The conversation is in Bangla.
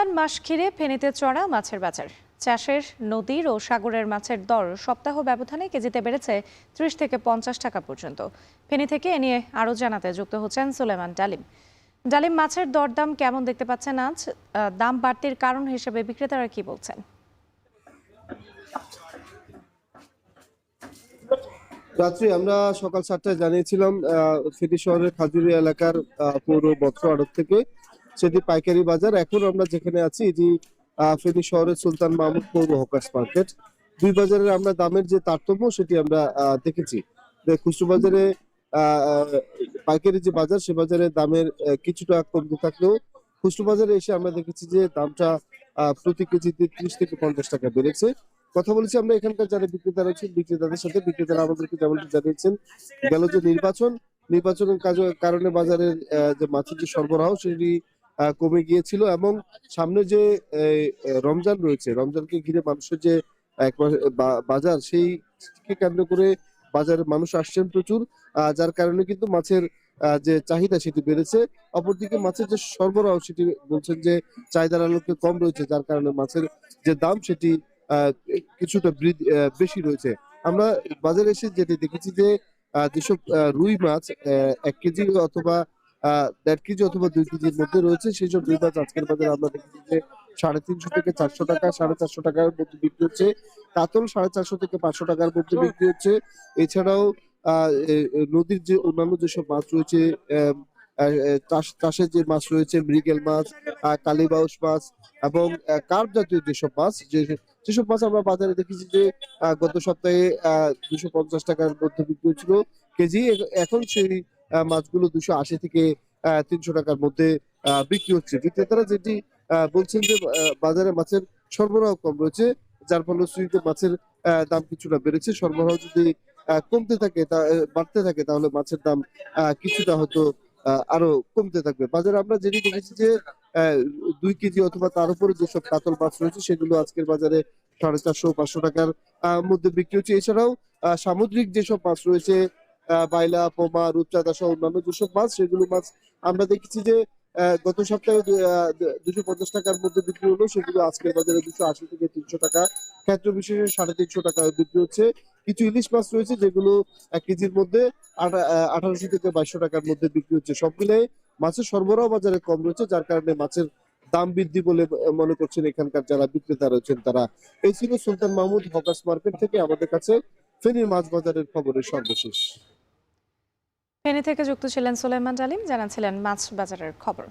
সুলতান মাস ঘিরে ফেনীতে চড়া মাছের বাজার। চাষের নদীর ও সাগরের মাছের দর সপ্তাহ ব্যবধানে কেজিতে বেড়েছে ৩০ থেকে ৫০ টাকা পর্যন্ত। ফেনী থেকে এ নিয়ে আরও জানাতে যুক্ত হচ্ছেন সুলেমান ডালিম। ডালিম, মাছের দরদাম কেমন দেখতে পাচ্ছেন আজ? দাম বাড়তির কারণ হিসেবে বিক্রেতারা কি বলছেন? রাত্রি আমরা সকাল 7টায় জানিয়েছিলাম ফেনী শহরের খাজুরিয়া এলাকার পৌর মৎস্য আড়ত থেকে সেটি পাইকারি বাজার। এখন আমরা যেখানে আছি এটি ফেনী শহরের সুলতান মাহমুদ পৌর হকার্স মার্কেট। দুই বাজারের আমরা দামের যে তারতম্য সেটি আমরা দেখেছি। খুচরো বাজারে পাইকারি যে বাজার সে বাজারে দামের কিছুটা কমতে থাকলেও খুচরো বাজারে এসে আমরা দেখেছি যে দামটা প্রতি কেজিতে ৩০ থেকে ৫০ টাকা বেড়েছে। কথা বলেছি আমরা এখানকার যারা বিক্রেতারা আছেন বিক্রেতাদের সাথে। বিক্রেতারা আমাদেরকে যেমনটি জানিয়েছেন, গেল যে নির্বাচনের কারণে বাজারের যে মাছের যে সরবরাহ সেটি কমে গিয়েছিল এবং সামনে যে রমজান রয়েছে, রমজানকে ঘিরে মানুষের যে এক বাজার সেইকে কেন্দ্র করে বাজারে মানুষ আসছেন প্রচুর, যার কারণে কিন্তু মাছের যে চাহিদা সেটি বেড়েছে। অপরদিকে মাছের যে সরবরাহ সেটি বলছেন যে চাহিদার আলোকে কম রয়েছে, যার কারণে মাছের যে দাম সেটি কিছুটা বেশি রয়েছে। আমরা বাজারে এসে যেটি দেখেছি যে যেসব রুই মাছ ১ কেজি অথবা ১.৫ কেজি অথবা ২ কেজির মধ্যে রয়েছে, সেই সব রুই মাছ আজকের বাজারে আমরা দেখেছি যে ৩৫০ থেকে ৪০০ টাকা, ৪৫০ টাকার মধ্যে বিক্রি হচ্ছে। কাতল 450 থেকে 500 টাকার মধ্যে বিক্রি হচ্ছে। এছাড়াও নদীর যে অন্যান্য যেসব মাছ রয়েছে, চাষের যে মাছ রয়েছে, মৃগেল মাছ, কালীবাউস মাছ এবং কার্প জাতীয় যেসব মাছ আমরা বাজারে দেখেছি যে গত সপ্তাহে ২৫০ টাকার মধ্যে বিক্রি হচ্ছিল কেজি, এখন সেই মাছগুলো ২৮০ থেকে ৩০০ টাকার মধ্যে বিক্রি হচ্ছে। বিক্রেতারা যেটি বলছেন যে বাজারে মাছের সরবরাহ কম রয়েছে, যার ফলশ্রুতিতে মাছের দাম কিছুটা বেড়েছে। সরবরাহ যদি বাড়তে থাকে তাহলে মাছের দাম কিছুটা হয়তো আরো কমতে থাকবে। বাজারে আমরা যেটি দেখেছি যে ২ কেজি অথবা তার উপরে যেসব কাতল মাছ রয়েছে সেগুলো আজকের বাজারে ৪৫০-৫০০ টাকার মধ্যে বিক্রি হচ্ছে। এছাড়াও সামুদ্রিক যেসব মাছ রয়েছে, বাইলা, পোমা, রূপচাঁদা সহ অন্যান্য যেসব মাছ, সেগুলো মাছ আমরা দেখেছি যে গত সপ্তাহে ২৫০ টাকার মধ্যে বিক্রি হলো, সেগুলো আজকের বাজারে ২৮০ থেকে ৩০০ টাকা, ক্ষেত্র বিশেষে ৩৫০ টাকায় বিক্রি হচ্ছে। কিছু ইলিশ মাছ রয়েছে যেগুলো ১ কেজির মধ্যে ১৮০০ থেকে ২২০০ টাকার মধ্যে বিক্রি হচ্ছে। সব মিলে মাছের সরবরাহ বাজারে কম রয়েছে, যার কারণে মাছের দাম বৃদ্ধি বলে মনে করছেন এখানকার যারা বিক্রেতা রয়েছেন তারা। এই ছিল সুলতান মাহমুদ হকার্স মার্কেট থেকে আমাদের কাছে ফেনীর মাছ বাজারের খবরের সর্বশেষ। ফেনী থেকে যুক্ত ছিলেন সুলেমান ডালিম, জানাচ্ছিলেন মাছ বাজারের খবর।